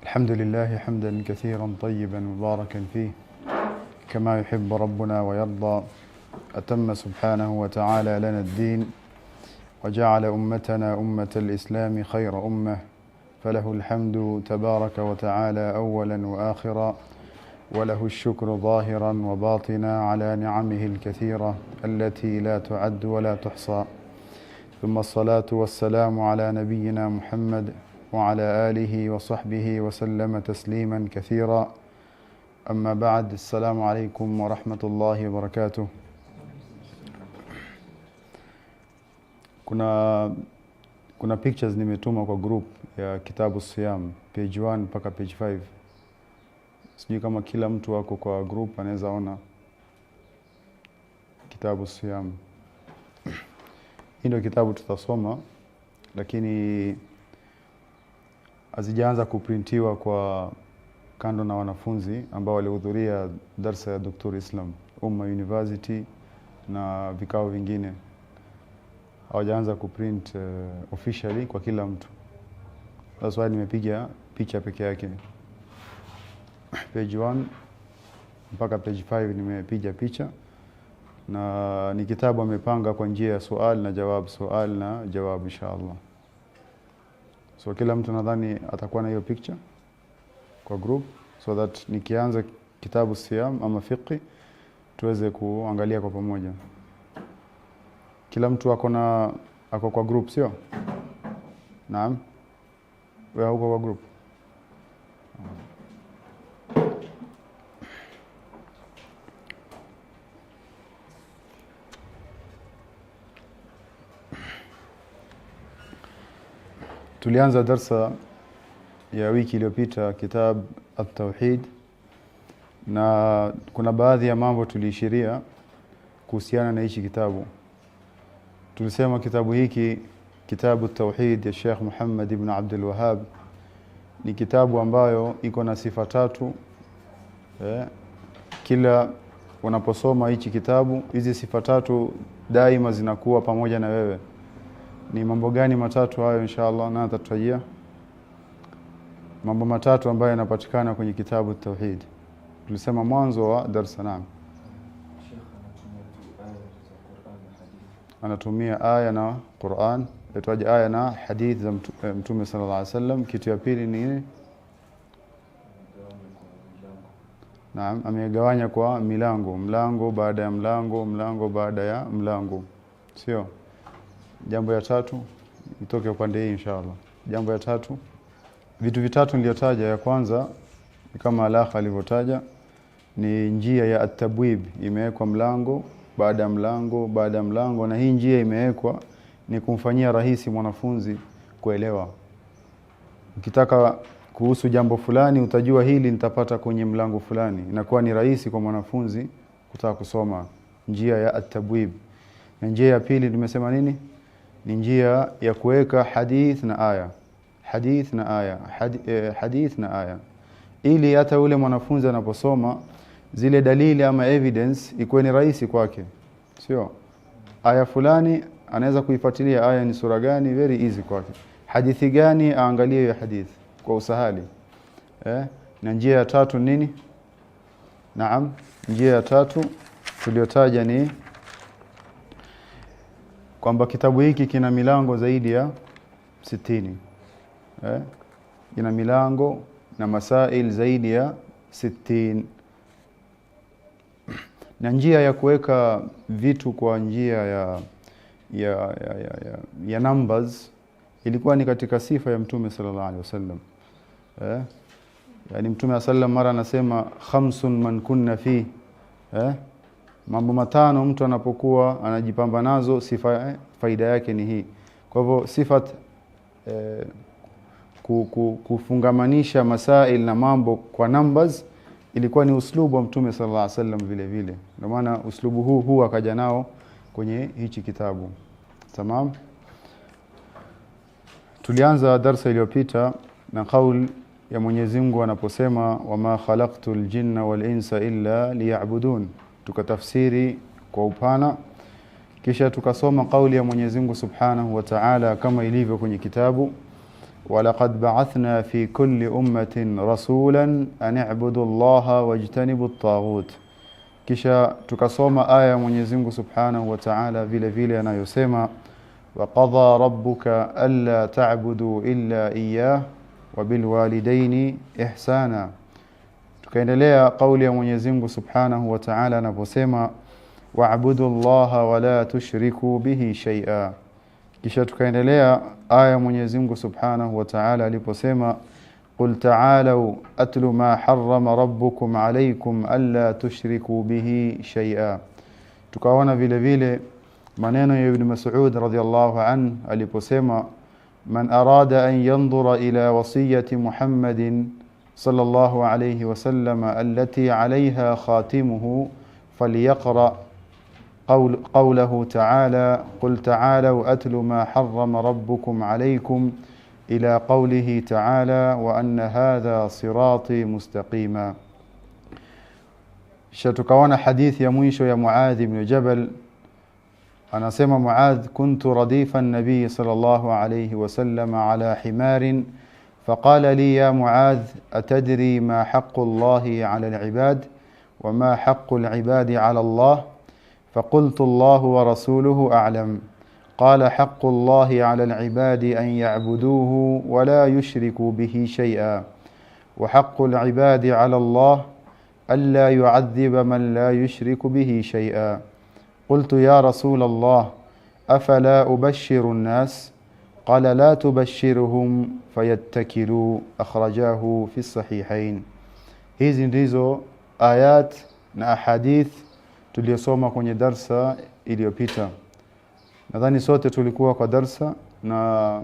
الحمد لله حمدا كثيرا طيبا مباركا فيه كما يحب ربنا ويرضى. أتم سبحانه وتعالى لنا الدين وجعل أمتنا أمة الإسلام خير أمة، فله الحمد تبارك وتعالى أولا وآخرا، وله الشكر ظاهرا وباطنا على نعمه الكثيرة التي لا تعد ولا تحصى. ثم الصلاة والسلام على نبينا محمد وعلى آله وصحبه وسلم تسليما كثيرا. أما بعد، السلام عليكم ورحمة الله وبركاته. Kuna pictures nimetuma kwa group ya kitabu Siyam page 1 mpaka page 5. Sijui kama kila mtu wako kwa group anaweza ona kitabu Siyam. Hii ndio kitabu tutasoma, lakini hazijaanza kuprintiwa kwa kando na wanafunzi ambao walihudhuria darasa ya Dr. Islam Umma University na vikao vingine. Hawajaanza kuprint officially kwa kila mtu. That's why nimepiga picha peke yake. Page 1 mpaka page 5 nimepiga picha, na ni kitabu amepanga kwa njia ya swali na jawab inshallah. So kila mtu nadhani atakuwa na hiyo picture kwa group, so that nikianza kitabu Siyam ama fiqh tuweze kuangalia kwa pamoja. Kila mtu ako kwa group, sio? Naam. Wewe uko kwa group? Tulianza darsa ya wiki iliyopita kitab at-tauhid, na kuna baadhi ya mambo tuliishiria kuhusiana na hichi kitabu. Tulisema kitabu hiki, kitabu at-tauhid ya Sheikh Muhammad ibn Abdul Wahhab, ni kitabu ambayo iko na sifa tatu. Kila unaposoma hichi kitabu, hizi sifa tatu daima zinakuwa pamoja na wewe. Ni mambo gani matatu hayo inshallah? Na tutatajia mambo matatu ambayo yanapatikana kwenye kitabu at-tauhid. Tulisema mwanzo wa darasa. Naam. Anatumia aya na Qur'an, itaje aya na hadith za Mtume sallallahu alaihi wasallam. Kitu ya pili ni nini? Naam, amegawanya kwa mlango baada ya mlango baada ya mlango, sio? Jambo ya tatu itoke upande hii inshallah. Jambo ya tatu, vitu vitatu niliyotaja, ya kwanza kama alakha alivyotaja ni njia ya at-tabwib, imewekwa mlango baada ya mlango, na hii njia imewekwa ni kumfanyia rahisi mwanafunzi kuelewa. Ukitaka kuhusu jambo fulani utajua hili nitapata kwenye mlango fulani, inakuwa ni rahisi kwa mwanafunzi kutaka kusoma. Njia ya at-tabwib. Na njia ya pili tumesema nini? Ni njia ya kuweka hadith na aya, ili hata ule mwanafunzi anaposoma zile dalili ama evidence ikuwe ni rahisi kwake, sio? Aya fulani anaweza kuifuatilia, aya ni sura gani, very easy kwake. Hadithi gani, aangalie hiyo hadith kwa usahali. Na njia ya tatu nini? Naam, njia ya tatu tuliyotaja ni kwamba kitabu hiki kina milango zaidi ya 60. Kina milango na masail zaidi ya 60. Na njia ya kuweka vitu kwa njia ya numbers ilikuwa ni katika sifa ya Mtume sallallahu alaihi wasallam. Yani Mtume sallam mara anasema khamsun man kunna fi, mambo matano mtu anapokuwa anajipamba nazo faida yake ni hii. Kwa hivyo sifat kufungamanisha masail na mambo kwa numbers ilikuwa ni uslubu wa Mtume sallallahu alaihi wasallam vile vile. Ndio maana uslubu huu akaja nao kwenye hichi kitabu. Tamam. Tulianza darasa iliyopita na kauli ya Mwenyezi Mungu anaposema wama khalaqtul jinna wal insa illa liya'budun. Tukatafsiri kwa upana, kisha tukasoma kauli ya Mwenyezi Mungu Subhanahu wa Ta'ala kama ilivyo kwenye kitabu, walaqad ba'athna fi kulli ummatin rasulan an i'budu Allaha wajtanibu at-taghut. Kisha tukasoma aya ya Mwenyezi Mungu Subhanahu wa Ta'ala vile vile anayosema wa qadha rabbuka alla ta'budu illa iyyah wa bil walidaini ihsana. Tukaendelea kauli ya Mwenyezi Mungu Subhanahu wa Ta'ala anaposema wa'budu Allaha wa la tushriku bihi shay'a. Kisha tukaendelea aya ya Mwenyezi Mungu Subhanahu wa Ta'ala aliposema qul ta'alu atlu ma harrama rabbukum alaykum alla tushriku bihi shay'a. Tukaona vile vile maneno ya Ibn Mas'ud radhiyallahu anhu aliposema man arada an yanzura ila wasiyati Muhammadin sallallahu alayhi wasallam allati alayha khatimuhu falyaqra قوله تعالى قل تعالوا أتل ما حرم ربكم عليكم إلى قوله تعالى وأن هذا صراطي مستقيما. شتكوانا حديث يمويشو يا معاذ بن جبل أنا سمع معاذ كنت رديف النبي صلى الله عليه وسلم على حمار فقال لي يا معاذ أتدري ما حق الله على العباد وما حق العباد على الله؟ فقلت الله ورسوله أعلم. قال حق الله على العباد أن يعبدوه ولا يشركوا به شيئا وحق العباد على الله ألا يعذب من لا يشرك به شيئا. قلت يا رسول الله أفلا أبشر الناس؟ قال لا تبشرهم فيتكلوا. أخرجاه في الصحيحين. hizi ndizo ayat na ahadith tuliyosoma kwenye darsa iliyopita. Nadhani sote tulikuwa kwa darsa na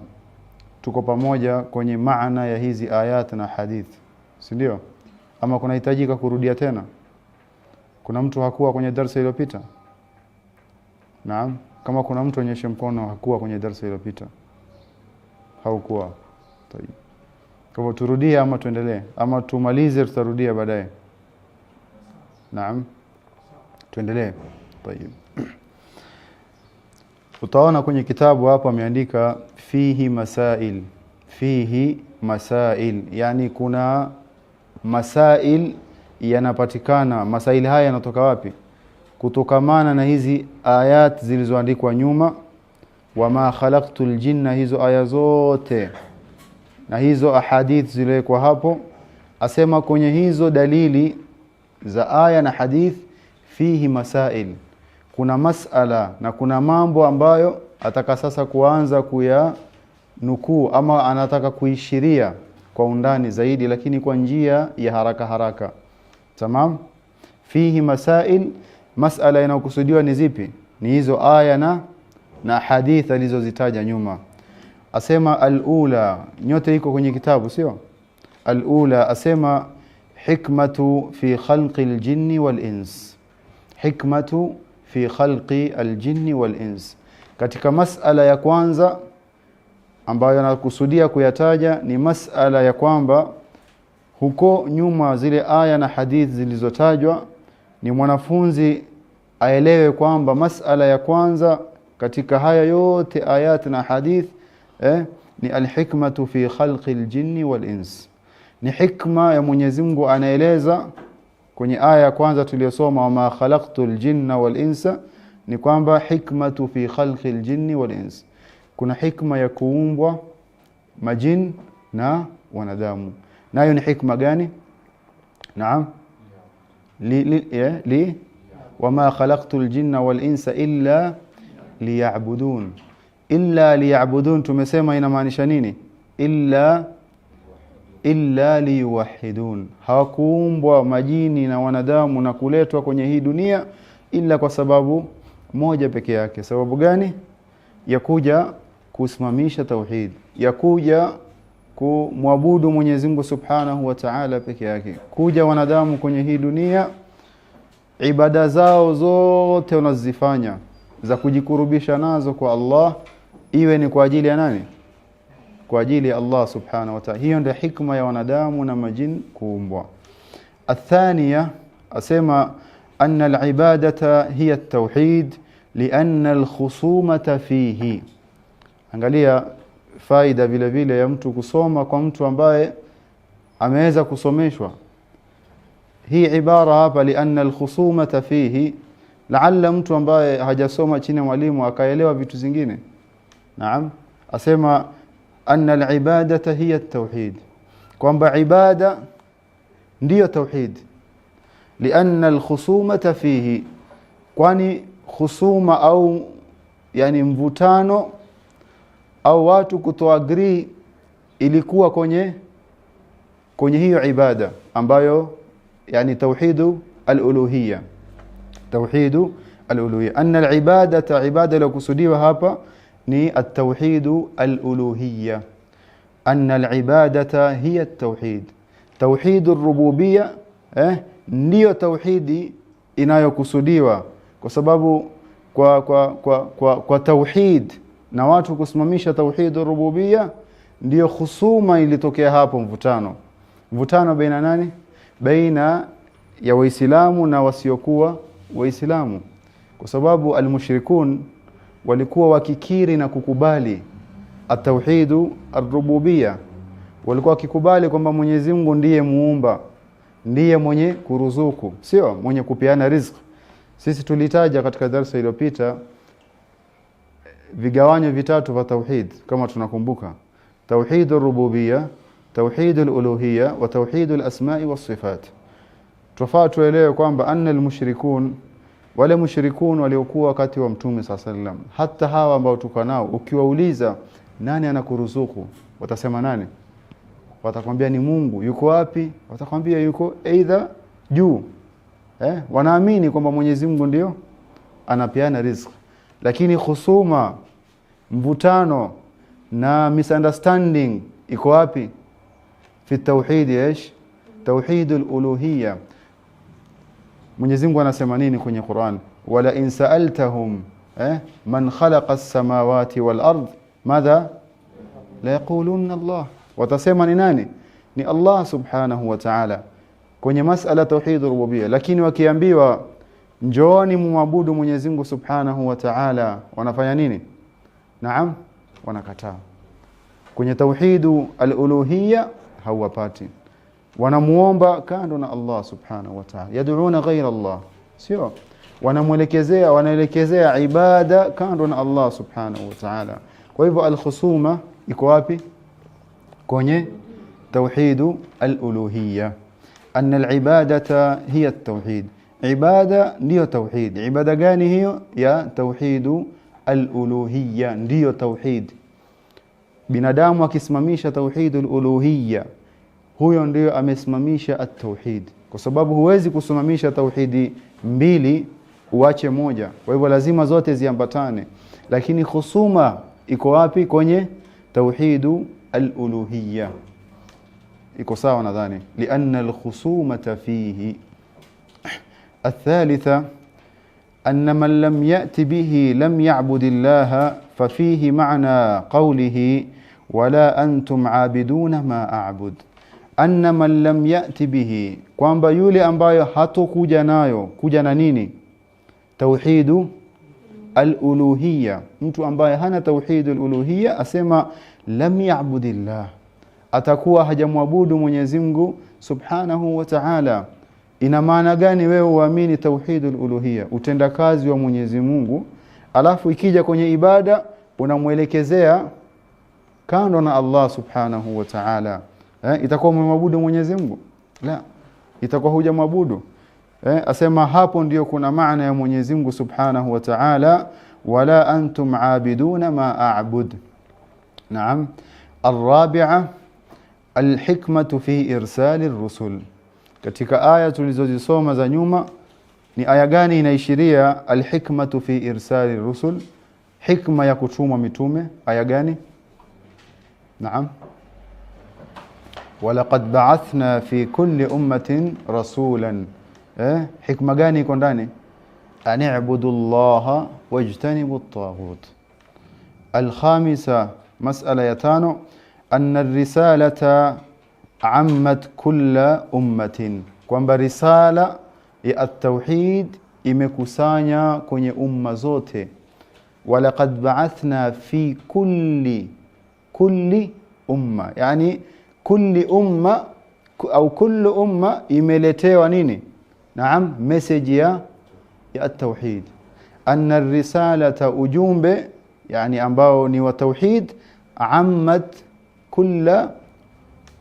tuko pamoja kwenye maana ya hizi ayat na hadith, si ndio? Ama kunahitajika kurudia tena? Kuna mtu hakuwa kwenye darsa iliyopita? Naam, kama kuna mtu onyeshe mkono hakuwa kwenye darsa iliyopita. Haukuwa. Tayeb. Kwa turudie ama tuendelee ama tumalize tutarudia baadaye? Naam. Tuendelee. Tayeb. Utaona kwenye kitabu hapa ameandika fihi masail. Fihi masail, yani kuna masail yanapatikana. Masail haya yanatoka wapi? Kutokamana na hizi ayat zilizoandikwa nyuma, wama khalaqtul jinna, hizo aya zote na hizo ahadith zilizowekwa hapo. Asema kwenye hizo dalili za aya na hadith fihi masail, kuna masala na kuna mambo ambayo ataka sasa kuanza kuya nukuu ama anataka kuishiria kwa undani zaidi, lakini kwa njia ya haraka haraka. Tamam? Fihi masail, masala inayokusudiwa ni zipi? Ni hizo aya na hadith alizozitaja nyuma. Asema al-ula, nyote iko kwenye kitabu sio? Al-ula asema hikmatu fi khalqi al-jinni wal-ins. Hikmatu fi khalqi al-jinni wal-ins. Katika masala ya kwanza ambayo anakusudia kuyataja ni masala ya kwamba huko nyuma zile aya na hadith zilizotajwa ni mwanafunzi aelewe kwamba masala ya kwanza katika haya yote ayat na hadith ni al-hikmatu fi khalqi al-jinni wal-ins. Ni hikma ya Mwenyezi Mungu anaeleza kwenye aya ya kwanza tuliyosoma wama khalaqtul jinna wal-insa, ni kwamba hikmatu fi khalqi al-jinni wal-ins. Kuna hikma ya kuumbwa majin na wanadamu. Nayo ni hikma gani? Naam. Wama khalaqtul jinna wal-insa illa liya'budun. Illa liya'budun tumesema inamaanisha nini? Illa liyuwahidun. Hawakuumbwa majini na wanadamu na kuletwa kwenye hii dunia ila kwa sababu moja peke yake. Sababu gani? Ya kuja kusimamisha tauhid, ya kuja kumwabudu Mwenyezi Mungu Subhanahu wa Ta'ala peke yake. Kuja wanadamu kwenye hii dunia, ibada zao zote wanazifanya za kujikurubisha nazo kwa Allah, iwe ni kwa ajili ya nani? Kwa ajili ya Allah Subhanahu wa Ta'ala. Hiyo ndio hikma ya wanadamu na majini kuumbwa. Athania asema anna al-ibadata hiya at-tauhid lianna al-khusumata fihi. Angalia faida vile vile ya mtu kusoma kwa mtu ambaye ameweza kusomeshwa. Hii ibara hapa lianna alkhusumata fihi, la'alla mtu ambaye hajasoma chini ya mwalimu akaelewa vitu zingine. Naam, asema anna alibadata hiya at-tauhid, kwamba ibada ndiyo tauhid. Lianna alkhusumata fihi, kwani khusuma au yani mvutano au watu kutoagree ilikuwa kwenye hiyo ibada ambayo yani tauhidu al-uluhiyya. Tauhidu al-uluhiyya, anna al-ibadata, ibada la kusudiwa hapa ni at-tauhidu al-uluhiyya. Anna al-ibadata hiya at-tauhid. Tauhidu ar-rububiyya ndiyo tauhidi inayokusudiwa, kwa sababu kwa tauhid na watu kusimamisha tauhidu ar-rububiyya ndiyo khusuma ilitokea hapo, mvutano baina nani? Baina ya Waislamu na wasiokuwa Waislamu, kwa sababu almushrikun walikuwa wakikiri na kukubali at-tauhidu ar-rububiyya. Walikuwa wakikubali kwamba Mwenyezi Mungu ndiye muumba, ndiye mwenye kuruzuku, sio mwenye kupeana riziki. Sisi tulitaja katika darasa iliyopita vigawanyo vitatu vya tauhid kama tunakumbuka: tauhid ar-rububiyya, tauhid al-uluhiyya wa tauhid al-asma'i was-sifat. Tufaa tuelewe kwamba anna al-mushrikun, wale mushrikun waliokuwa wakati wa Mtume SAW, hata hawa ambao tuko nao, ukiwauliza nani anakuruzuku, watasema nani? Watakwambia ni Mungu. Yuko wapi? Watakwambia yuko aidha juu. Wanaamini kwamba Mwenyezi Mungu ndio anapeana riziki. Lakini khusuma, mvutano na misunderstanding iko wapi? Fi tauhid tauhid al-uluhiyya. Mwenyezi Mungu anasema nini kwenye Qur'an? Wala in sa'altahum man khalaqa as-samawati wal ard madha la yaquluna Allah. Watasema ni nani? Ni Allah subhanahu wa ta'ala kwenye masala tauhid rububiyya. Lakini wakiambiwa njooni muabudu Mwenyezi Mungu subhanahu wa ta'ala, wanafanya nini? Naam, wanakataa. Kwenye tauhidu al-uluhiyya hawapati, wanamuomba kando na Allah subhanahu wa ta'ala, yad'una ghayra Allah, sio wanaelekezea ibada kando na Allah subhanahu wa ta'ala. Kwa hivyo al-khusuma iko wapi? Kwenye tauhidu al-uluhiyya. Anna al-ibadata hiya at-tauhid, ibada ndiyo tauhid. Ibada gani hiyo? Ya tauhidu al-uluhiyya, ndiyo tauhid. Binadamu akisimamisha tauhidul uluhiyya, huyo ndiyo amesimamisha at-tauhid, kwa sababu huwezi kusimamisha tauhidi mbili uache moja. Kwa hivyo lazima zote ziambatane. Lakini khusuma iko wapi? Kwenye tauhidu al-uluhiyya. Iko sawa nadhani? Lianna al-khusumata fihi. الثالثة أن من لم يأت به لم يعبد الله، ففيه معنى قوله ولا أنتم عابدون ما أعبد. أن من لم يأت به، kwamba yule ambaye hatokuja nayo, kuja na nini? Tauhidu al-uluhiyya. Mtu ambaye hana tauhidu al-uluhiyya asema lam ya'budillah, atakuwa hajamwabudu Mwenyezi Mungu subhanahu wa ta'ala. Ina maana gani wewe uamini tauhidul uluhiyya, utendakazi wa Mwenyezi Mungu, alafu ikija kwenye ibada unamuelekezea kando na Allah subhanahu wa ta'ala? Itakuwa umemwabudu Mwenyezi Mungu? La, itakuwa hujamwabudu. Asema hapo ndio kuna maana ya Mwenyezi Mungu subhanahu wa ta'ala, wala antum aabiduna ma a'bud. Naam. الرابعة الحكمة في إرسال الرسل. Katika aya tulizozisoma za nyuma, ni aya gani inaishiria alhikmatu fi irsali rusul? Hikma ya kutuma mitume, aya gani? Naam. Walaqad ba'athna fi kulli ummatin rasulan. Hikma gani iko ndani? An i'budu Allaha wajtanibu at-taghut. Al-khamisa, mas'ala ya tano, anna ar-risalata ammat kulla ummatin, kwamba risala ya at-tauhid imekusanya kwenye umma zote. Walaqad ba'athna fi kulli umma, yani kulli umma au kullu umma imeletewa nini? Naam, message ya at-tauhid. Anna ar-risalata, ujumbe yani ambao ni wa tauhid, ammat kulla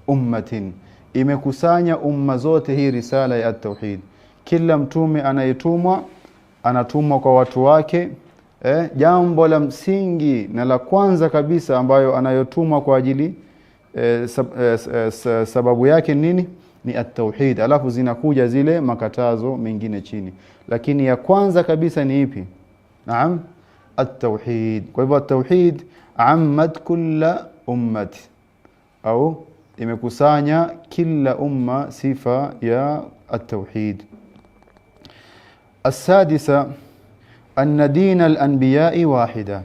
ummatin, imekusanya umma zote hii risala ya at-tauhid. Kila mtume anayetumwa anatumwa kwa watu wake. Jambo la msingi na la kwanza kabisa ambayo anayotumwa kwa ajili sababu yake nini? Ni at-tauhid. Alafu zinakuja zile makatazo mengine chini, lakini ya kwanza kabisa ni ipi? Naam, at-tauhid. Kwa hivyo at-tauhid ammat kulla ummati, au imekusanya kila umma sifa ya at-tauhid. As-sadisa anna dina al-anbiya'i wahida.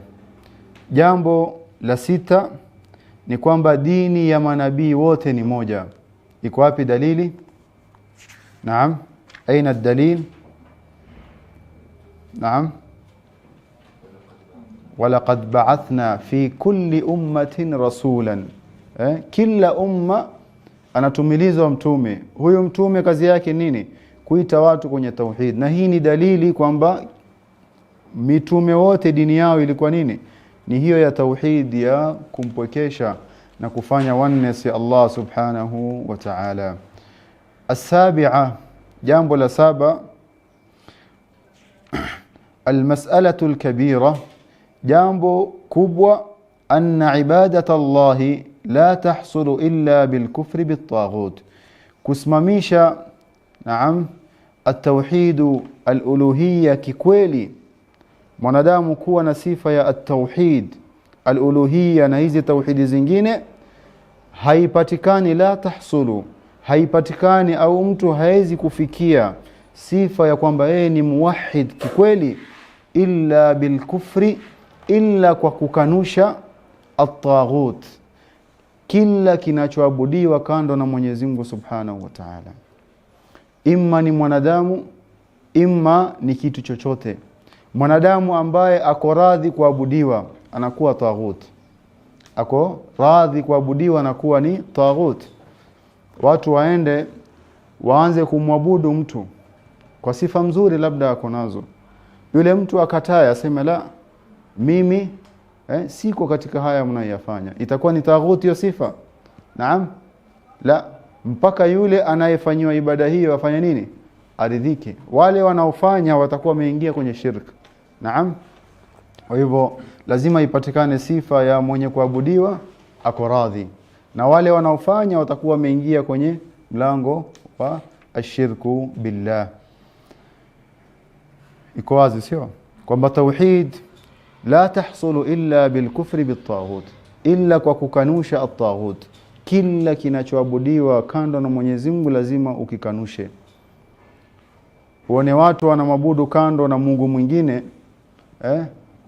Jambo la sita ni kwamba dini ya manabii wote ni moja. Iko wapi dalili? Naam, aina ad-dalil? Naam, walaqad ba'athna fi kulli ummatin rasulan. Kila umma anatumilizwa mtume. Huyo mtume kazi yake nini? Kuita watu kwenye tauhid. Na hii ni dalili kwamba mitume wote dini yao ilikuwa nini? Ni hiyo ya tauhid, ya kumpwekesha na kufanya oneness ya Allah subhanahu wa ta'ala. As-sabi'a, jambo la saba, al-mas'alatu al-kabira, jambo kubwa, anna ibadata Allah la tahsulu illa bil-kufri bit-taghut. Kusimamisha naam at-tauhid al-uluhiyya kikweli, mwanadamu kuwa na sifa ya at-tauhid al-uluhiyya na hizi tauhidi zingine haipatikani, la tahsulu, haipatikani au mtu haezi kufikia sifa ya kwamba yeye ni muwahhid kikweli illa bil-kufri, illa kwa kukanusha at-taghut, kila kinachoabudiwa kando na Mwenyezi Mungu Subhanahu wa Ta'ala. Imma ni mwanadamu, imma ni kitu chochote. Mwanadamu ambaye ako radhi kuabudiwa anakuwa taghut, ako radhi kuabudiwa anakuwa ni taghut. Watu waanze kumwabudu mtu kwa sifa mzuri labda ako nazo, yule mtu akataya aseme la, mimi siko katika haya mnayofanya, itakuwa ni taghut hiyo sifa? Naam, la, mpaka yule anayefanywa ibada hiyo afanye nini? Aridhike. Wale wanaofanya watakuwa wameingia kwenye shirk. Naam, kwa hivyo lazima ipatikane sifa ya mwenye kuabudiwa ako radhi, na wale wanaofanya watakuwa wameingia kwenye mlango wa ashirku billah. Iko wazi sio? Kwamba tauhid la tahsulu illa bilkufri bit-taghut, illa kwa kukanusha at-taghut. Kila kinachoabudiwa kando na Mwenyezi Mungu lazima ukikanushe. Uone watu wanamabudu kando na Mungu mwingine,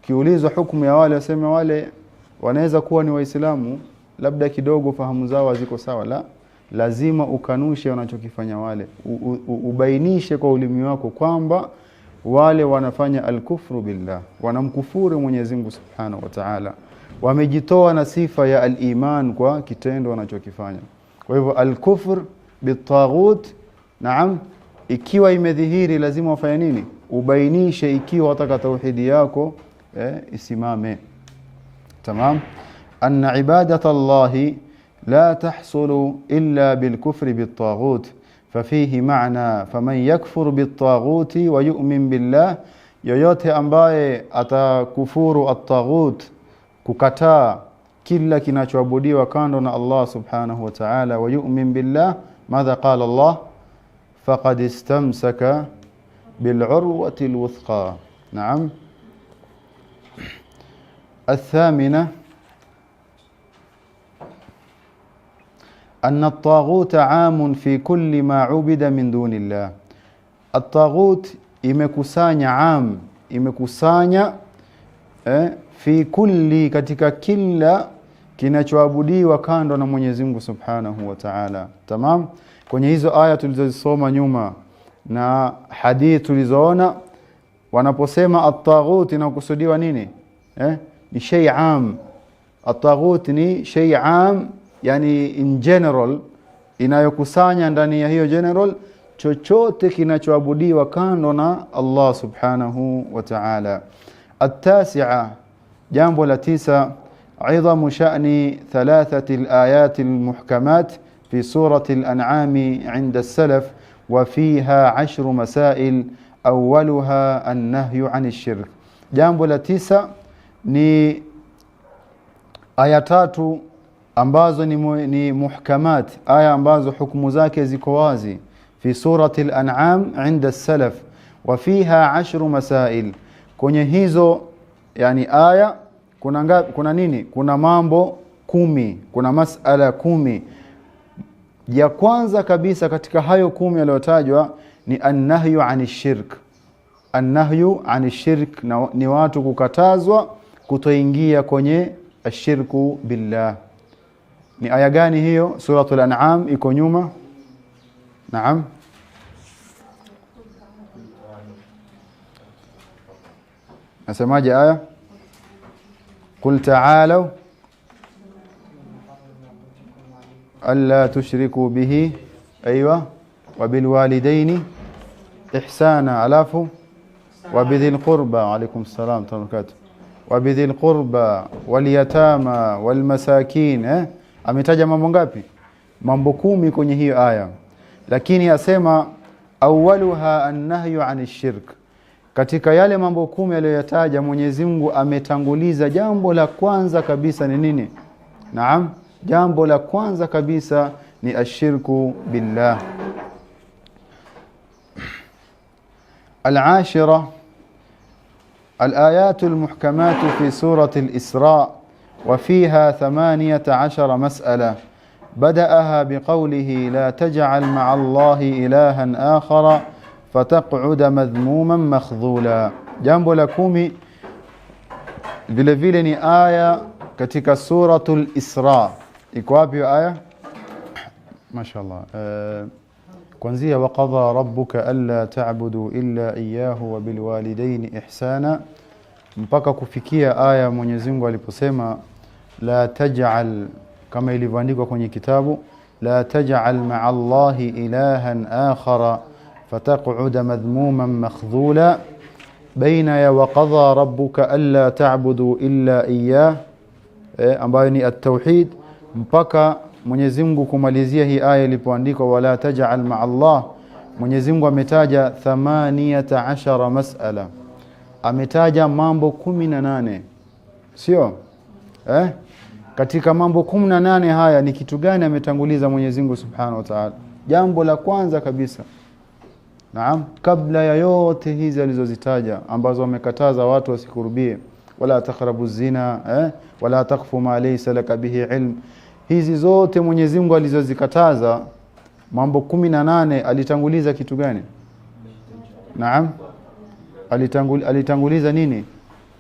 kiulizwa hukumu ya wale waseme wale wanaweza kuwa ni Waislamu, labda kidogo fahamu zao ziko sawa. La, lazima ukanushe wanachokifanya wale, ubainishe kwa ulimi wako kwamba wale wanafanya al-kufru billah, wanamkufuru Mwenyezi Mungu Subhanahu wa Ta'ala, wamejitoa na sifa ya al-iman kwa kitendo wanachokifanya. Kwa hivyo al-kufr bit-taghut, naam, ikiwa imedhihiri lazima ufanye nini? Ubainishe ikiwa wataka tauhidi yako isimame. Tamam. Anna ibadata Allah la tahsulu illa bilkufri bit-taghut, fafihi ma'na faman yakfur bit-taghuti wa yu'min billah, yoyote ambaye atakufuru at-taghut, kukataa kila kinachoabudiwa kando na Allah subhanahu wa ta'ala, wa yu'min billah, madha qala Allah? Faqad istamsaka bil'urwati al-wuthqa. Naam. الثامنة أن الطاغوت عام في كل ما عبد من دون الله. الطاغوت imekusanya am, imekusanya fi kulli, katika kila kinachoabudiwa kando na Mwenyezi Mungu Subhanahu wa Ta'ala. Tamam. Kwenye hizo aya tulizosoma nyuma na hadithi tulizoona, wanaposema at-taghut inakusudiwa nini? Ni shay am. At-taghut ni shay am, yani in general, inayokusanya ndani ya hiyo general chochote kinachoabudiwa kando na Allah subhanahu wa ta'ala. At-tasi'a, jambo la 9, عظم شأن 3 الآيات المحكمات في سورة الأنعام عند السلف وفيها 10 مسائل أولها النهي عن الشرك. jambo la 9 ni aya 3 ambazo ni muhkamat, aya ambazo hukumu zake ziko wazi, fi surati al-an'am inda as-salaf wa fiha 10 masail. Kwenye hizo yani aya kuna nini? Kuna mambo 10, kuna masala 10. Ya kwanza kabisa katika hayo 10 yaliyotajwa ni an-nahyu 'anish shirk. An-nahyu 'anish shirk ni watu kukatazwa kutoingia kwenye ashirku billah. Ni aya gani hiyo? Suratul An'am iko nyuma. Naam. Nasemaje aya? Qul ta'alu alla tushriku bihi aywa wa bil walidaini ihsana alafu wa bidhil qurba alaykum salam tabarakatuh wa bidhil qurba wal yatama wal masakin. Ametaja mambo ngapi? Mambo 10 kwenye hiyo aya, lakini asema awwaluha an-nahyu 'anish shirk. Katika yale mambo 10 aliyoyataja Mwenyezi Mungu ametanguliza jambo la kwanza kabisa ni nini? Naam, jambo la kwanza kabisa ni ashirku billah. Al-ashira الآيات المحكمات في سورة الإسراء وفيها 18 مسألة بدأها بقوله لا تجعل مع الله إلها آخر فتقعد مذموما مخذولا. jambo la 10 vile vile ni aya katika suratul Isra. Iko wapi aya? Mashaallah. Kuanzia waqadha rabbuka alla ta'budu illa iyyahu wa bil walidayni ihsana mpaka kufikia aya Mwenyezi Mungu aliposema la taj'al, kama ilivyoandikwa kwenye kitabu, la taj'al ma'a Allahi ilahan akhara fataq'uda madhmuman makhdhula. Baina ya waqadha rabbuka alla ta'budu illa iyyah, ambayo ni at-tauhid, mpaka Mwenyezi Mungu kumalizia hii aya ilipoandikwa wala taj'al ma'a Allah, Mwenyezi Mungu ametaja 18 mas'ala, ametaja mambo 18, sio? Katika mambo 18 haya ni kitu gani ametanguliza Mwenyezi Mungu Subhanahu wa Ta'ala? Jambo la kwanza kabisa, naam, kabla ya yote hizi alizozitaja ambazo wamekataza watu wasikurubie, wala taqrabu zina, wala taqfu ma laysa laka bihi ilm. Hizi zote Mwenyezi Mungu alizozikataza, mambo 18, alitanguliza kitu gani? Naam, alitanguliza nini?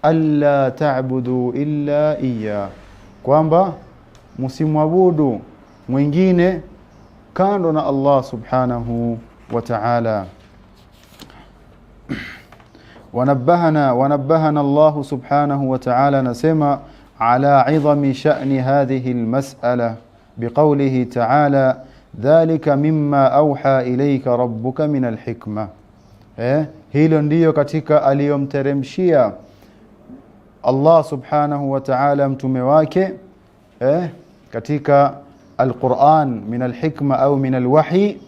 Alla ta'budu illa iyya, kwamba msimwabudu mwingine kando na Allah subhanahu wa ta'ala. ونبهنا الله سبحانه وتعالى نسمع على عظم شأن هذه المسألة بقوله تعالى ذلك مما أوحى إليك ربك من الحكمة. hilo ndiyo katika aliyomteremshia Allah subhanahu wa ta'ala mtume wake katika al-Qur'an min al-hikma au min al-wahi,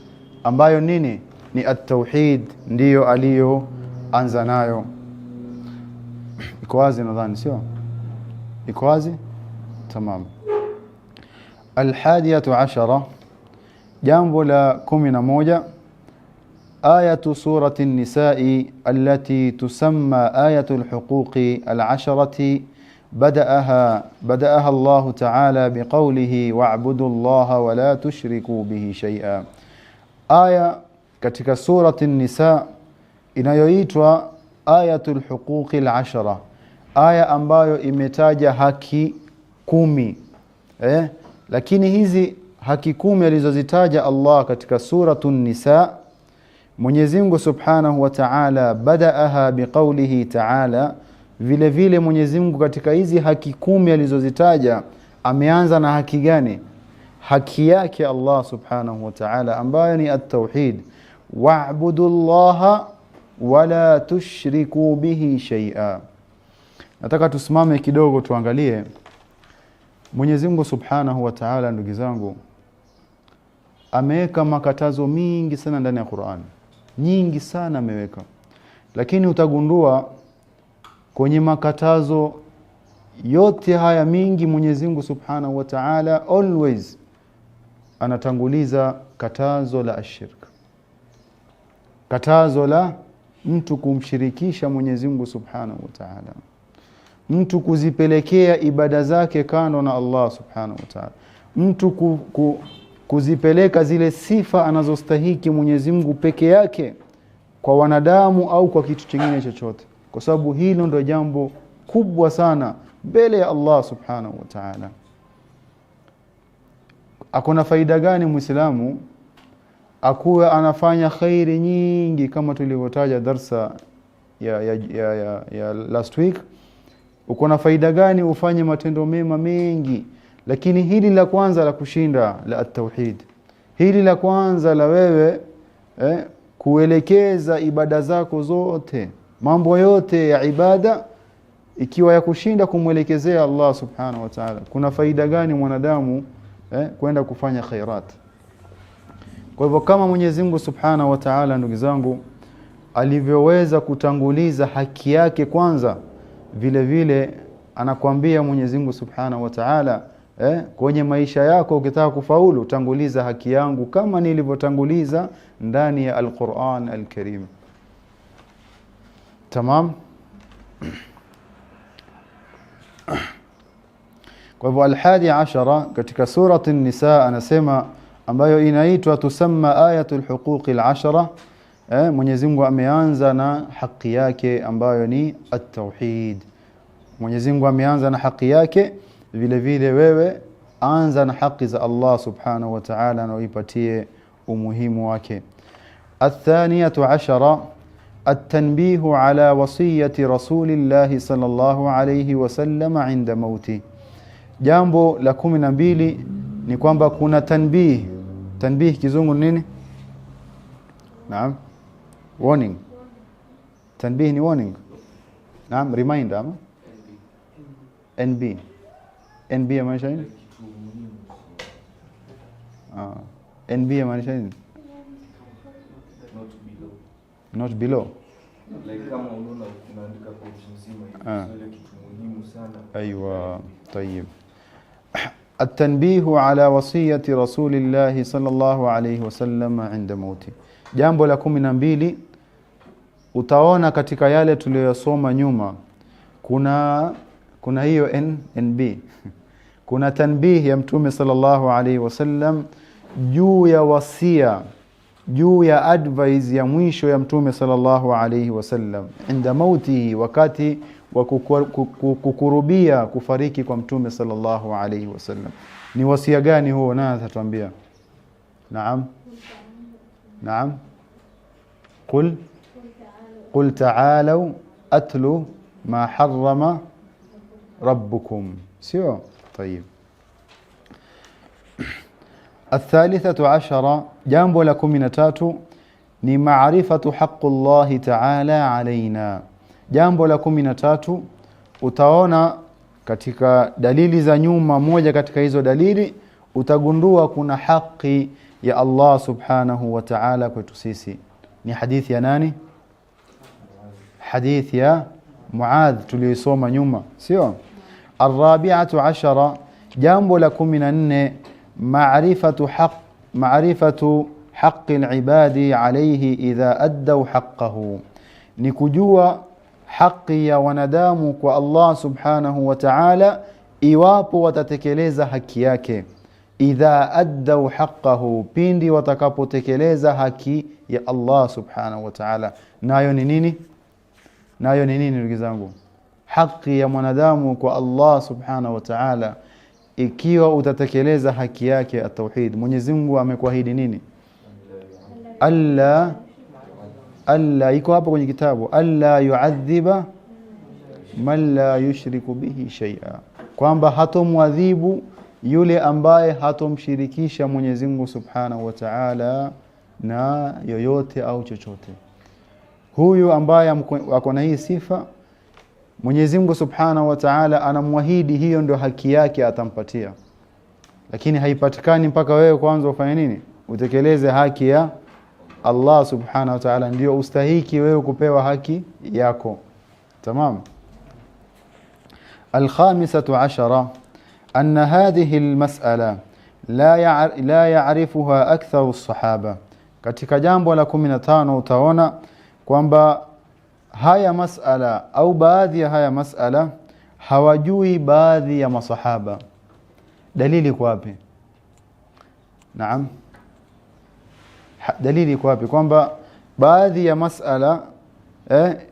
ambayo nini? Ni at-tauhid, ndiyo aliyoanza nayo. Iko wazi nadhani, sio? Iko wazi? Tamam. Al-hadiyatu 'ashara, jambo la 11, آية سورة النساء التي تسمى آية الحقوق العشرة بدأها الله تعالى بقوله واعبدوا الله ولا تشركوا به شيئا. آية katika surati an-Nisa inayoitwa Ayatul Huquq al-Ashara, aya ambayo imetaja haki 10. Lakini hizi haki 10 alizozitaja Allah katika suratun Nisa, Mwenyezi Mungu Subhanahu wa Ta'ala badaaha biqaulihi ta'ala, vile vile Mwenyezi Mungu katika hizi haki 10 alizozitaja ameanza na haki gani? Haki yake Allah subhanahu wa ta'ala ambayo ni at-tauhid. Wa'budullaha wala tushriku bihi shay'a. Nataka tusimame kidogo tuangalie Mwenyezi Mungu subhanahu wa ta'ala, ndugu zangu, ameweka makatazo mingi sana ndani ya Qur'an. Nyingi sana ameweka. Lakini utagundua kwenye makatazo yote haya mingi Mwenyezi Mungu subhanahu wa ta'ala always anatanguliza katazo la ashirk. Katazo la mtu kumshirikisha Mwenyezi Mungu subhanahu wa ta'ala. Mtu kuzipelekea ibada zake kando na Allah subhanahu wa ta'ala. Mtu kuzipeleka zile sifa anazostahiki Mwenyezi Mungu peke yake kwa wanadamu au kwa kitu kingine chochote. Kwa sababu hilo ndio jambo kubwa sana mbele ya Allah subhanahu wa ta'ala. Akona faida gani Muislamu akuwa anafanya khairi nyingi kama tulivyotaja darsa ya last week? Uko na faida gani ufanye matendo mema mengi, lakini hili la kwanza la kushinda la at-tauhid, hili la kwanza la wewe kuelekeza ibada zako zote, mambo yote ya ibada ikiwa ya kushinda kumwelekezea Allah subhanahu wa ta'ala, kuna faida gani mwanadamu kwenda kufanya khairat? Kwa hivyo kama Mwenyezi Mungu subhanahu wa ta'ala, ndugu zangu, alivyoweza kutanguliza haki yake kwanza, vile vile anakuambia Mwenyezi Mungu subhanahu wa ta'ala kwenye maisha yako ukitaka kufaulu, tanguliza haki yangu kama nilivyotanguliza ndani ya Al-Qur'an Al-Karim. Tamam? Kwa hivyo al-11 katika surati an-Nisa anasema, ambayo inaitwa tusamma ayatul huquq al-10, Mwenyezi Mungu ameanza na haki yake ambayo ni at-tauhid. Mwenyezi Mungu ameanza na haki yake, vile vile wewe anza na haki za Allah subhanahu wa ta'ala na uipatie umuhimu wake. الثانية عشرة التنبيه على وصية رسول الله صلى الله عليه وسلم عند موته. Jambo la 12 ni kwamba kuna tanbih. Tanbih kizungu nini? Naam, warning. Tanbih ni warning. Naam, reminder ama NB. NB maanisha nini? NB maanisha nini? Not below. Like kama unaona unaandika kwa mzima ile kitu muhimu sana. Aywa, طيب. التنبيه على وصية رسول الله صلى الله عليه وسلم عند موته. Jambo la 12 utaona katika yale tuliyosoma nyuma kuna hiyo NB. Kuna tanbih ya Mtume sallallahu alaihi wasallam juu ya wasia, juu ya advice ya mwisho ya Mtume sallallahu alaihi wasallam inda mautihi, wakati wa kukurubia kufariki kwa Mtume sallallahu alaihi wasallam. Ni wasia gani huo? Na atatuambia. Naam, naam. قل تعالوا أتلوا ما حرم ربكم. سيو. طيب. الثالثة عشرة jambo la 13 ni maarifatu haqqullahi ta'ala alaina. Jambo la 13 utaona katika dalili za nyuma, moja katika hizo dalili utagundua kuna haki ya Allah subhanahu wa ta'ala kwetu sisi. Ni hadithi ya nani? Hadithi ya Muadh tuliyosoma nyuma, sio? Arabi'atu 10 jambo la 14 معرفة حق العباد عليه إذا أدوا حقه. ni kujua haki ya wanadamu kwa Allah subhanahu wa ta'ala iwapo watatekeleza haki yake. Idha addau haqqahu, pindi watakapotekeleza haki ya Allah subhanahu wa ta'ala. Nayo ni nini? Nayo ni nini ndugu zangu? Haki ya mwanadamu kwa Allah subhanahu wa ta'ala, ikiwa utatekeleza haki yake at-tauhid. Mwenyezi Mungu amekuahidi nini? Alla iko hapo kwenye kitabu, alla yu'adhiba man la yushriku bihi shay'a, kwamba hatomwadhibu yule ambaye hatomshirikisha Mwenyezi Mungu Subhanahu wa Ta'ala na yoyote au chochote. Huyu ambaye ako na hii sifa, Mwenyezi Mungu Subhanahu wa Ta'ala anamwahidi hiyo ndio haki yake atampatia. Lakini haipatikani mpaka wewe kwanza ufanye nini? Utekeleze haki ya Allah Subhanahu wa Ta'ala, ndio ustahiki wewe kupewa haki yako. Tamam. الخامسة عشرة أن هذه المسألة لا يعرفها أكثر الصحابة. Katika jambo la 15 utaona kwamba haya masala au baadhi ya haya masala hawajui baadhi ya masahaba. Dalili kwa wapi? Naam. Dalili kwa wapi kwamba baadhi ya masala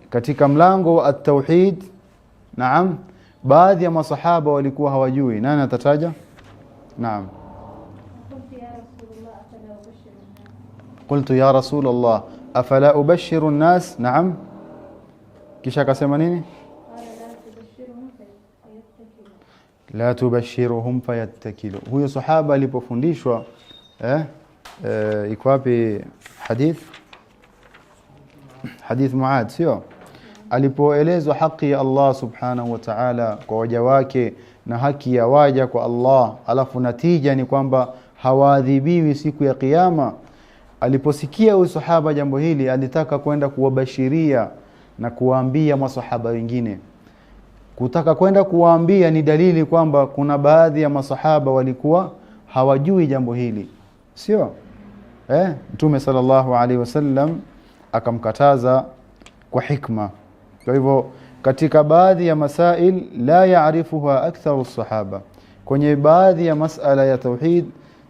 katika mlango wa at-tauhid, naam, baadhi ya masahaba walikuwa hawajui. Nani atataja? Naam. قلت يا رسول الله أفلا أبشر الناس. نعم. kisha akasema nini? La tubashiruhum fayattakilu. Huyo sahaba alipofundishwa iko wapi hadith Muad, sio? Alipoelezwa haki ya Allah Subhanahu wa Ta'ala kwa waja wake na haki ya waja kwa Allah, alafu natija ni kwamba hawaadhibiwi siku ya kiyama. Aliposikia huyo sahaba jambo hili, alitaka kwenda kuwabashiria na kuwaambia masahaba wengine. Kutaka kwenda kuwaambia ni dalili kwamba kuna baadhi ya masahaba walikuwa hawajui jambo hili, sio? Mtume sallallahu alaihi wasallam akamkataza kwa hikma. Kwa hivyo katika baadhi ya masail la yaarifuha aktharu sahaba, kwenye baadhi ya masala ya tauhid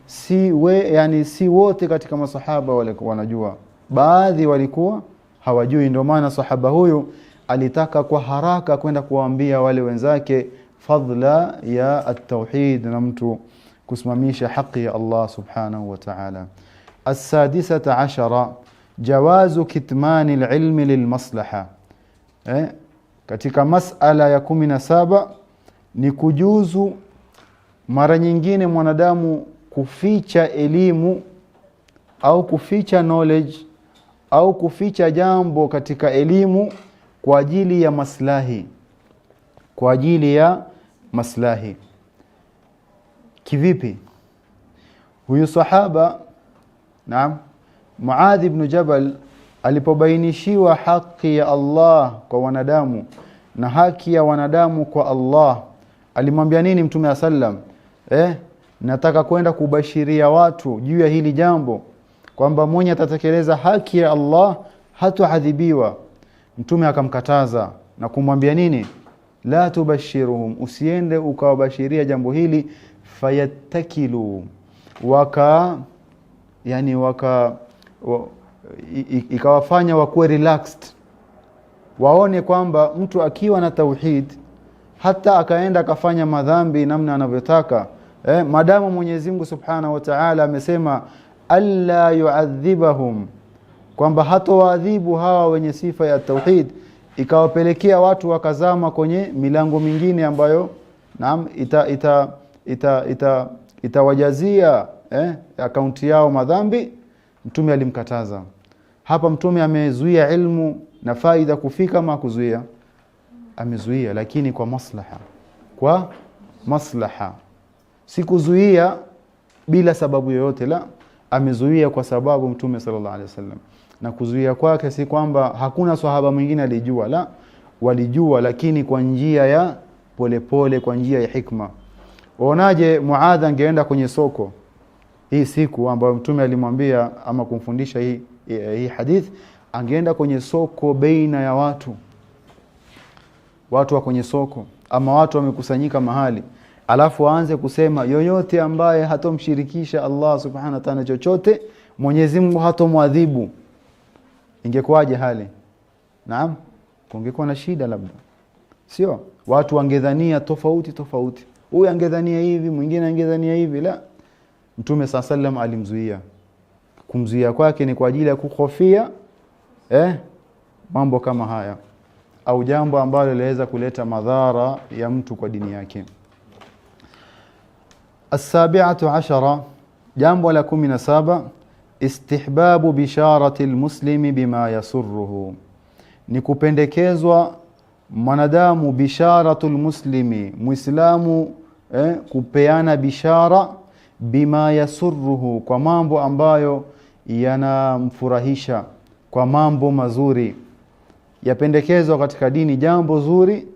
si wote katika masahaba walikuwa wanajua, baadhi walikuwa hawajui. Ndio maana sahaba huyu alitaka kwa haraka kwenda kuwaambia wale wenzake fadla ya at-tauhid na mtu kusimamisha haki ya Allah Subhanahu wa Ta'ala. As-sadisata ashara jawazu kitmani al-ilmi lilmaslaha. Katika masala ya 17 ni kujuzu mara nyingine mwanadamu kuficha elimu au kuficha knowledge au kuficha jambo katika elimu kwa ajili ya maslahi. Kwa ajili ya maslahi. Kivipi? Huyu sahaba, naam, Muadh ibn Jabal alipobainishiwa haki ya Allah kwa wanadamu na haki ya wanadamu kwa Allah, alimwambia nini Mtume sallam? Nataka kwenda kubashiria watu juu ya hili jambo kwamba mwenye atatekeleza haki ya Allah hatoadhibiwa. Mtume akamkataza na kumwambia nini? La tubashiruhum, usiende ukawabashiria jambo hili, fayattakilu, ikawafanya wakuwe relaxed, waone kwamba mtu akiwa na tauhid hata akaenda akafanya madhambi namna anavyotaka, madamu Mwenyezi Mungu Subhanahu wa Ta'ala amesema alla yu'adhibahum, kwamba hatowaadhibu hawa wenye sifa ya tauhid, ikawapelekea watu wakazama kwenye milango mingine ambayo naam itawajazia akaunti yao madhambi. Mtume alimkataza. Hapa Mtume amezuia ilmu na faida kufika, ma kuzuia? Amezuia, lakini kwa maslaha. Kwa maslaha. Si kuzuia bila sababu yoyote, la, amezuia kwa sababu Mtume sallallahu alaihi wasallam. Na kuzuia kwake si kwamba hakuna sahaba mwingine alijua, la, walijua, lakini kwa njia ya polepole, kwa njia ya hikma. Waonaje Muadh angeenda kwenye soko hii siku ambayo Mtume alimwambia ama kumfundisha hii hadith, angeenda kwenye soko baina ya watu wa kwenye soko, ama watu wamekusanyika mahali, alafu aanze kusema yoyote ambaye hatomshirikisha Allah Subhanahu wa Ta'ala chochote, Mwenyezi Mungu hatomwadhibu, ingekuwaje hali? Naam, kungekuwa na shida labda, sio? Watu wangedhania tofauti. Huyu angedhania hivi, mwingine angedhania hivi, la. Mtume sallam alimzuia. Kumzuia kwake ni kwa ajili ya kukhofia mambo kama haya. au jambo ambalo linaweza kuleta madhara ya mtu kwa dini yake. As-sabi'atu 'ashara, jambo la 17, istihbabu bisharati almuslimi bima yasurruhu, ni kupendekezwa mwanadamu bisharatul muslimi, muislamu kupeana bishara bima yasurruhu, kwa mambo ambayo yanamfurahisha, kwa mambo mazuri. Yapendekezwa katika dini jambo zuri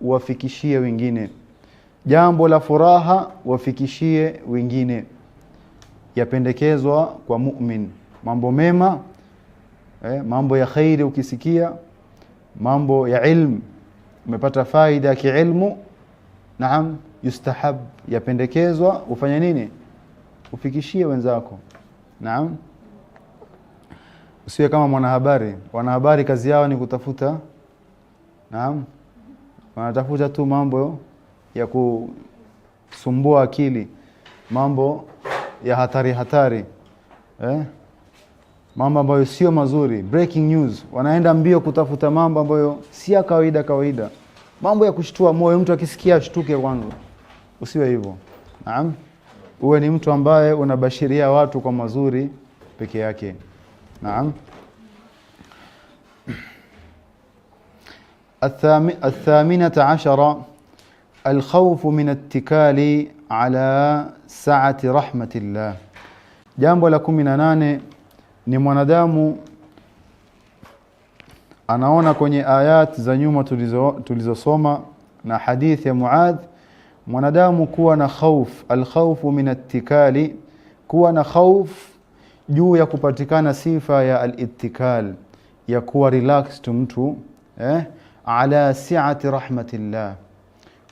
wafikishie wengine, jambo la furaha wafikishie wengine. Yapendekezwa kwa mu'min mambo mema, mambo ya khairi. Ukisikia mambo ya ilmu, umepata faida ya kiilmu, naam, yustahab, yapendekezwa ufanye nini? Ufikishie wenzako. Naam, usiwe kama mwanahabari. Wanahabari kazi yao ni kutafuta, naam, wanatafuta tu mambo ya kusumbua akili, mambo ya hatari, mambo ambayo sio mazuri, breaking news. Wanaenda mbio kutafuta mambo ambayo si ya kawaida, mambo ya kushtua moyo, mtu akisikia ashtuke kwanza. Usiwe hivyo. Naam, uwe ni mtu ambaye unabashiria watu kwa mazuri peke yake. Naam. Athaminata 'ashara, alkhawfu min attikali ala sa'ati rahmatillah, jambo la 18 ni mwanadamu anaona kwenye ayat za nyuma tulizosoma na hadithi ya Muadh, mwanadamu kuwa na khawf, alkhawfu min attikali, kuwa na khawf juu ya kupatikana sifa ya al-ittikal, ya kuwa relaxed mtu ala si'ati rahmatillah,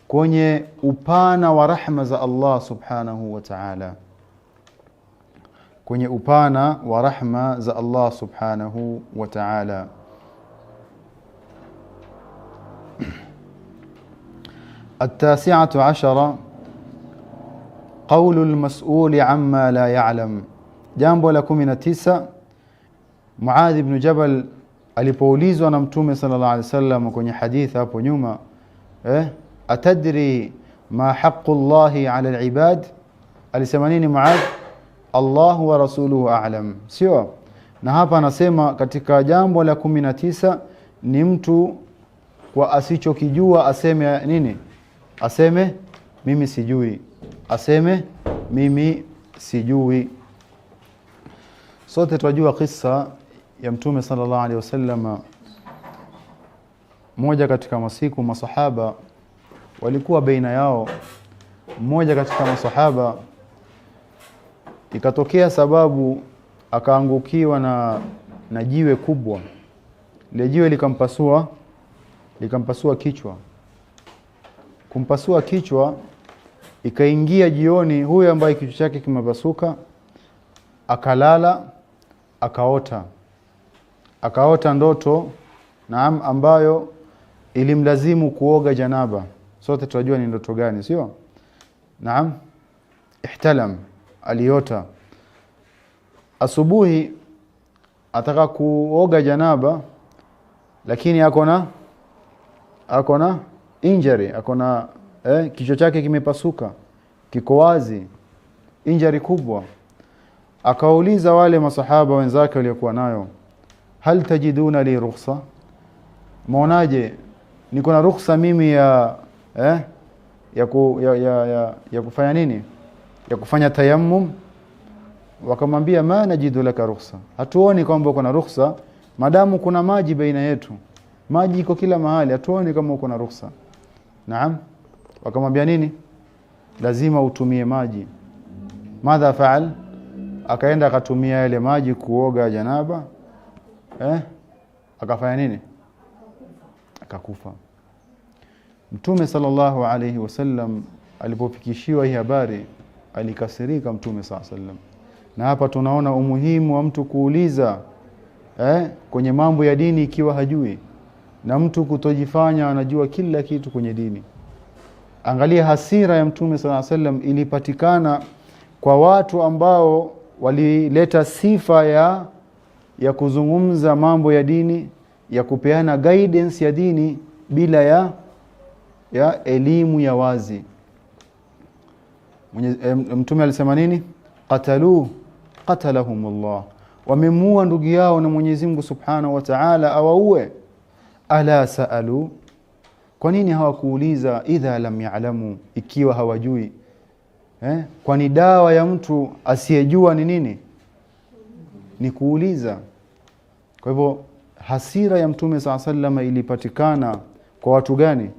kwenye upana wa rahma za Allah subhanahu wa ta'ala, kwenye upana wa rahma za Allah subhanahu wa ta'ala. التاسعة عشرة، قول المسؤول عما لا يعلم، jambo la 19, Muadh ibn Jabal alipoulizwa na Mtume sallallahu alaihi wasallam kwenye hadithi hapo nyuma, atadri ma haqqu Allahi ala al-ibad, alisema nini Muadh? Allah wa rasuluhu a'lam, sio? Na hapa anasema katika jambo la 19 ni mtu kwa asichokijua aseme nini? Aseme mimi sijui, aseme mimi sijui. Sote tunajua kisa ya Mtume sallallahu alaihi wasallam. Mmoja katika masiku masahaba walikuwa baina yao, mmoja katika masahaba ikatokea sababu akaangukiwa na jiwe kubwa. Ile jiwe likampasua kichwa. Kumpasua kichwa, ikaingia jioni huyo ambaye kichwa chake kimepasuka, akalala, akaota ndoto, naam, ambayo ilimlazimu kuoga janaba. Sote tunajua ni ndoto gani, sio? Naam, ihtalam, aliota. Asubuhi ataka kuoga janaba, lakini akona injury, akona kichwa chake kimepasuka, kiko wazi, injury kubwa. Akauliza wale masahaba wenzake waliokuwa nayo, hal tajiduna li rukhsa, muonaje niko na rukhsa mimi ya kufanya nini, ya kufanya tayammum? Wakamwambia ma najidu laka rukhsa, hatuoni kwamba uko na rukhsa, madamu kuna maji baina yetu, maji iko kila mahali, hatuoni kama uko na rukhsa. Naam. Wakamwambia nini? Lazima utumie maji. Madha faal, akaenda akatumia yale maji kuoga janaba, akafanya nini? Akakufa. Mtume sallallahu alayhi wasallam alipofikishiwa hii habari alikasirika Mtume sallallahu alayhi wasallam. Na hapa tunaona umuhimu wa mtu kuuliza kwenye mambo ya dini ikiwa hajui, na mtu kutojifanya anajua kila kitu kwenye dini. Angalia hasira ya Mtume sallallahu alayhi wasallam ilipatikana kwa watu ambao walileta sifa ya kuzungumza mambo ya dini ya kupeana guidance ya dini bila ya elimu ya wazi. Mtume alisema nini? Qatalahumullah, wamemua ndugu yao na Mwenyezi Mungu Subhanahu wa Ta'ala awaue. Ala saalu, kwa nini hawakuuliza? Idha lam ya'lamu, ikiwa hawajui. Kwani dawa ya mtu asiyejua ni nini? Ni kuuliza. Kwa hivyo hasira ya Mtume SAW ilipatikana kwa watu gani?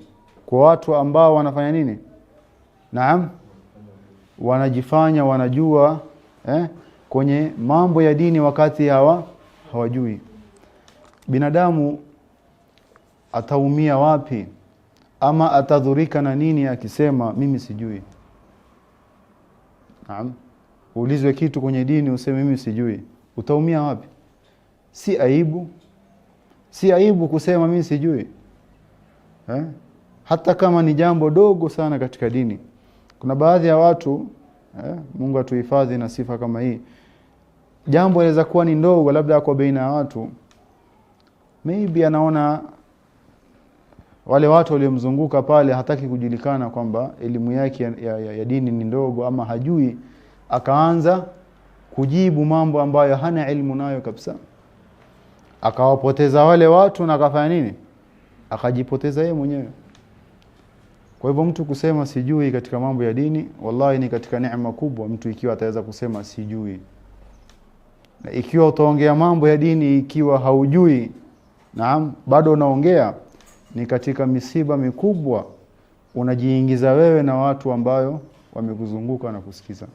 Kwa watu ambao wanafanya nini? Naam, wanajifanya wanajua kwenye mambo ya dini wakati hawajui. Binadamu ataumia wapi ama atadhurika na nini akisema mimi sijui? Naam, ulizwe kitu kwenye dini useme mimi sijui, utaumia wapi? Si aibu? Si aibu kusema mimi sijui? Hata kama ni jambo dogo sana katika dini. Kuna baadhi ya watu, Mungu atuhifadhi na sifa kama hii. Jambo linaweza kuwa ni ndogo labda kwa baina ya watu. Maybe anaona wale watu waliomzunguka pale hataki kujulikana kwamba elimu yake ya dini ni ndogo ama hajui, akaanza kujibu mambo ambayo hana elimu nayo kabisa. Akawapoteza wale watu na akafanya nini? Akajipoteza yeye mwenyewe. Kwa hivyo mtu kusema sijui katika mambo ya dini, wallahi ni katika neema kubwa mtu ikiwa ataweza kusema sijui. Na ikiwa utaongea mambo ya dini ikiwa haujui, naam, bado unaongea, ni katika misiba mikubwa unajiingiza wewe na watu ambayo wamekuzunguka na kusikiza.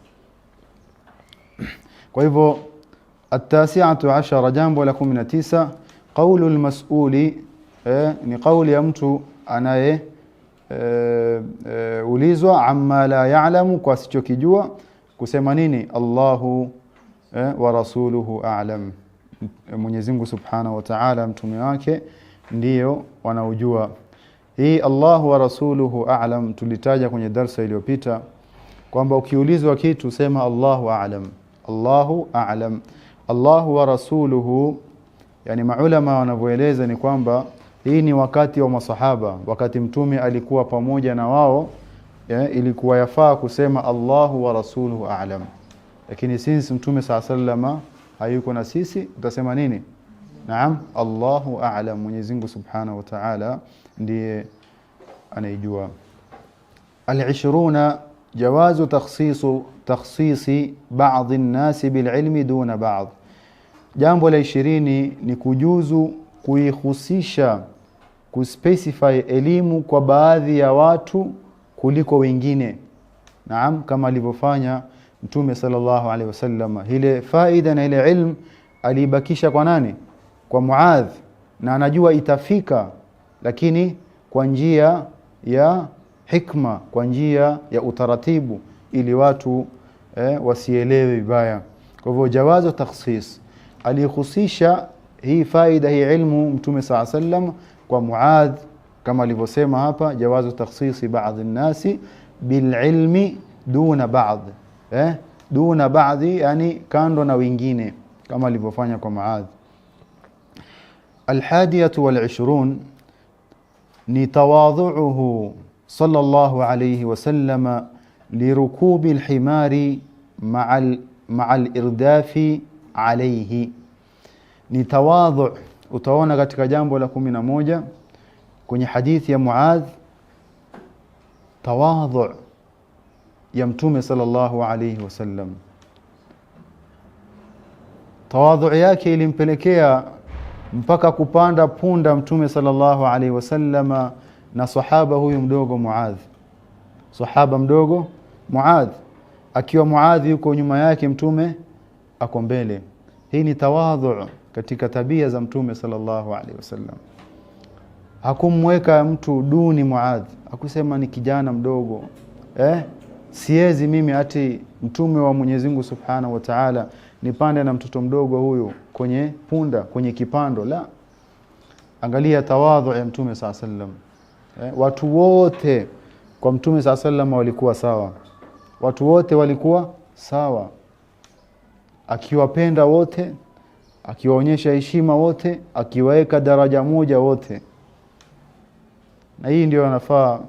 Kwa hivyo at-tasi'atu 'ashara, jambo la 19, qaulul mas'uli, ni kauli ya mtu anaye ulizwa amma la ya'lamu, kwa sichokijua, kusema nini? Allahu wa rasuluhu a'lam, Mwenyezi Mungu Subhanahu wa Ta'ala mtume wake ndio wanaojua. Hii Allahu wa rasuluhu a'lam tulitaja kwenye darasa iliyopita kwamba ukiulizwa kitu sema Allahu a'lam, Allahu a'lam. Allahu wa rasuluhu, yani maulama wanavyoeleza ni kwamba hii ni wakati wa masahaba, wakati mtume alikuwa pamoja na wao, ilikuwa yafaa kusema Allahu wa rasuluhu a'lam. Lakini since mtume sallallahu hayuko na sisi, utasema nini? Naam, Allahu a'lam, Mwenyezi Mungu Subhanahu wa Ta'ala ndiye anayejua. Al-20, jawazu takhsisi ba'd an-nas bil-ilmi duna ba'd. Jambo la 20 ni kujuzu kuihusisha, kuspecify elimu kwa baadhi ya watu kuliko wengine. Naam, kama alivyofanya Mtume sallallahu alaihi wasallam. Ile faida na ile ilmu alibakisha kwa nani? Kwa Muadh, na anajua itafika, lakini kwa njia ya hikma, kwa njia ya utaratibu, ili watu wasielewe vibaya. Kwa hivyo jawazu takhsis, alihusisha hii faida, hii ilmu Mtume sallallahu alaihi wasallam kwa Muadh, kama alivyosema hapa, jawazu takhsisi ba'd an-nasi bil ilmi duna ba'd, duna ba'dhi, yani kando na wengine, kama alivyofanya kwa Muadh. Al-hadiyatu wal-20 ni tawadhu'uhu sallallahu alayhi wasallam lirukubi al-himari ma'a al-irdafi alayhi. Ni tawadhu', utaona katika jambo la 11 kwenye hadithi ya Muadh, tawadhu' ya Mtume sallallahu alayhi wasallam. Tawadhu' yake ilimpelekea mpaka kupanda punda Mtume sallallahu alayhi wasallam na sahaba huyu mdogo Muadh. Sahaba mdogo Muadh, akiwa Muadh yuko nyuma yake, Mtume ako mbele. Hii ni tawadhu' katika tabia za Mtume sallallahu alayhi wasallam. Hakumweka mtu duni Muadh, hakusema ni kijana mdogo, siezi mimi ati mtume wa Mwenyezi Mungu Subhanahu wa Ta'ala nipande na mtoto mdogo huyu kwenye punda, kwenye kipando. La, angalia tawadhu ya Mtume sallallahu alayhi wasallam. Watu wote kwa Mtume sallallahu alayhi wasallam walikuwa sawa, watu wote walikuwa sawa, akiwapenda wote, akiwaonyesha heshima wote, akiwaweka daraja moja wote. Na hii ndio anafaa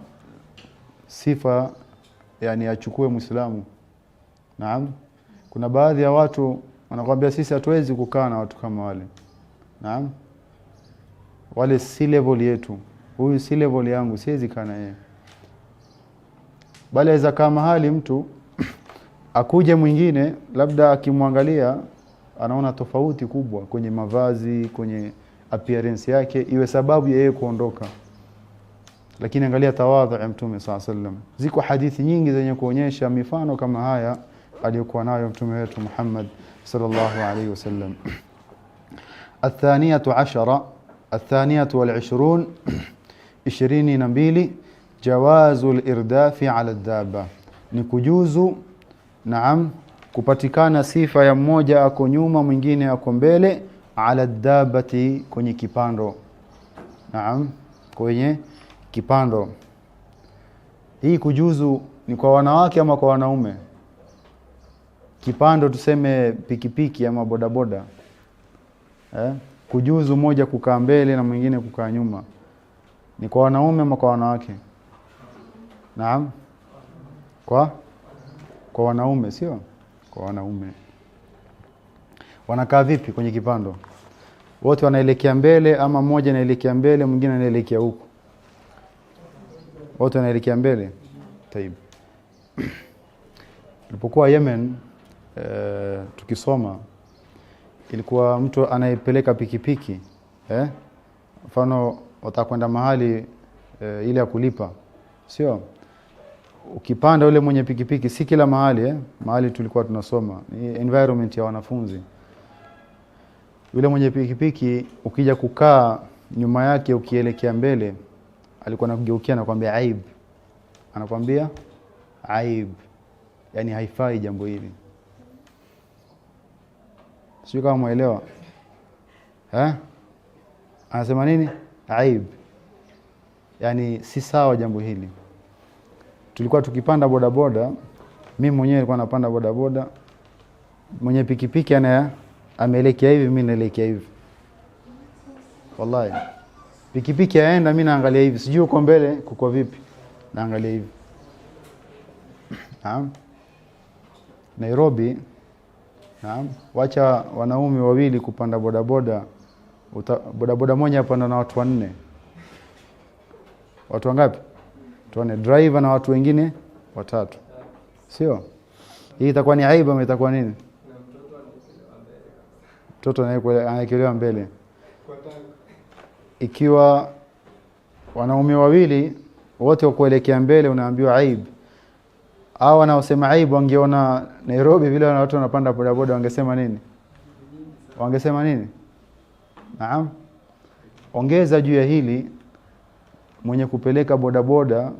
sifa yani achukue Muislamu. Naam. Kuna baadhi ya watu wanakuambia sisi hatuwezi kukaa na watu kama wale. Naam. Wale si level yetu. Huyu si level yangu, siwezi kaa na yeye. Bali aweza kaa mahali mtu akuje mwingine labda akimwangalia anaona tofauti kubwa kwenye mavazi, kwenye appearance yake, iwe sababu ya yeye kuondoka. Lakini angalia tawadhu ya Mtume SAW. Ziko hadithi nyingi zenye kuonyesha mifano kama haya aliyokuwa nayo Mtume wetu Muhammad sallallahu alayhi wasallam. الثانية عشرة 22 22 جواز الإرداف على الدابة. ni kujuzu naam kupatikana sifa ya mmoja ako nyuma mwingine ako mbele ala dabati kwenye kipando. Naam, kwenye kipando. Hii kujuzu ni kwa wanawake ama kwa wanaume? Kipando tuseme pikipiki ama bodaboda. Kujuzu moja kukaa mbele na mwingine kukaa nyuma. Ni kwa wanaume ama kwa wanawake? Naam. Kwa wanaume, sio? Kwa wanaume. Wanakaa vipi kwenye kipando? Wote wanaelekea mbele ama mmoja anaelekea mbele mwingine anaelekea huko? Wote wanaelekea mbele. Taib. Nilipokuwa Yemen tukisoma ilikuwa mtu anayepeleka pikipiki, mfano watakwenda mahali ile ya kulipa, sio? Ukipanda yule mwenye pikipiki, si kila mahali mahali tulikuwa tunasoma ni environment ya wanafunzi. Yule mwenye pikipiki ukija kukaa nyuma yake ukielekea mbele, alikuwa anakugeukia na kukwambia aib. Anakuambia aib, yani haifai jambo hili. Sio kama muelewa? Anasema nini? Aib. Yani si sawa jambo hili. Tulikuwa tukipanda bodaboda, mimi mwenyewe nilikuwa napanda bodaboda, mwenye pikipiki ameelekea hivi, mimi naelekea hivi. Wallahi. Pikipiki yaenda, mimi naangalia hivi, sijui uko mbele kuko vipi, naangalia hivi. Naam. Nairobi, naam, wacha wanaume wawili kupanda bodaboda, bodaboda moja hapanda na watu 4. Watu wangapi? Tuone driver na watu wengine 3. Sio? Hii itakuwa ni aibu ama itakuwa nini? Mtoto anaekelewa mbele. Ikiwa wanaume wawili wote wakuelekea mbele unaambiwa aibu. Hao wanaosema aibu wangeona Nairobi vile watu wanapanda bodaboda wangesema nini? Wangesema nini? Naam. Ongeza juu ya hili, mwenye kupeleka bodaboda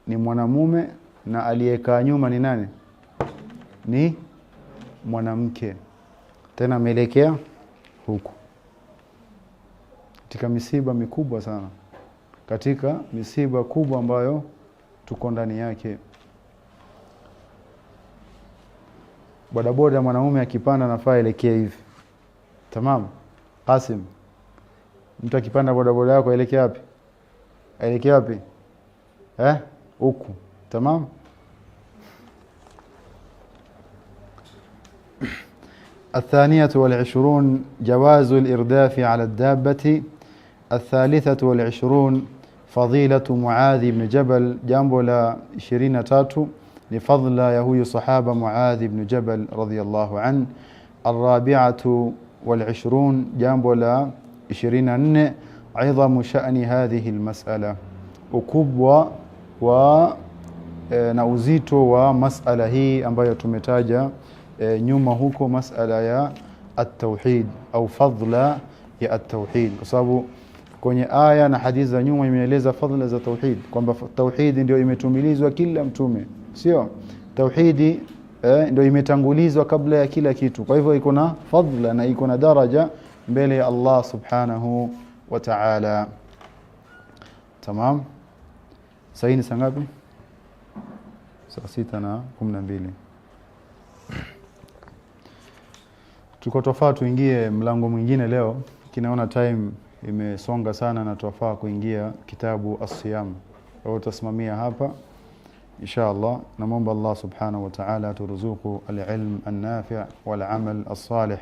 ni mwanamume na aliyekaa nyuma ni nani? Ni mwanamke. Tena ameelekea huku. Katika misiba mikubwa sana. Katika misiba kubwa ambayo tuko ndani yake. Bodaboda mwanamume akipanda nafaa elekea hivi. Tamam? Qasim. Mtu akipanda bodaboda yako elekea wapi? Elekea wapi? Huku. Tamam? الثانية 20 جواز الإرداف على الدابة. 23 فضيلة معاذ بن جبل. جambo la 23 ni fadhila ya huyu sahaba Muadh ibn Jabal radhiyallahu an. 24 jambo la 24 عظم شأن هذه المسألة. ukubwa wa na uzito wa masala hii ambayo tumetaja nyuma huko, masala ya at-tauhid au fadhila ya at-tauhid, kwa sababu kwenye aya na hadithi za nyuma imeeleza fadhila za tauhid, kwamba tauhid ndio imetumilizwa kila mtume, sio? Tauhidi ndio imetangulizwa kabla ya kila kitu. Kwa hivyo iko na fadhila na iko na daraja mbele ya Allah subhanahu wa ta'ala. Tamam? Sasa ni saa ngapi? Saa 6:12. Tuko tofauti tuingie mlango mwingine leo. Kinaona time imesonga sana na tuwafaa kuingia kitabu as-siyam. Au tasimamia hapa insha Allah. Naomba Allah subhanahu wa ta'ala turuzuku al-ilm an-nafi' wal-amal as-salih.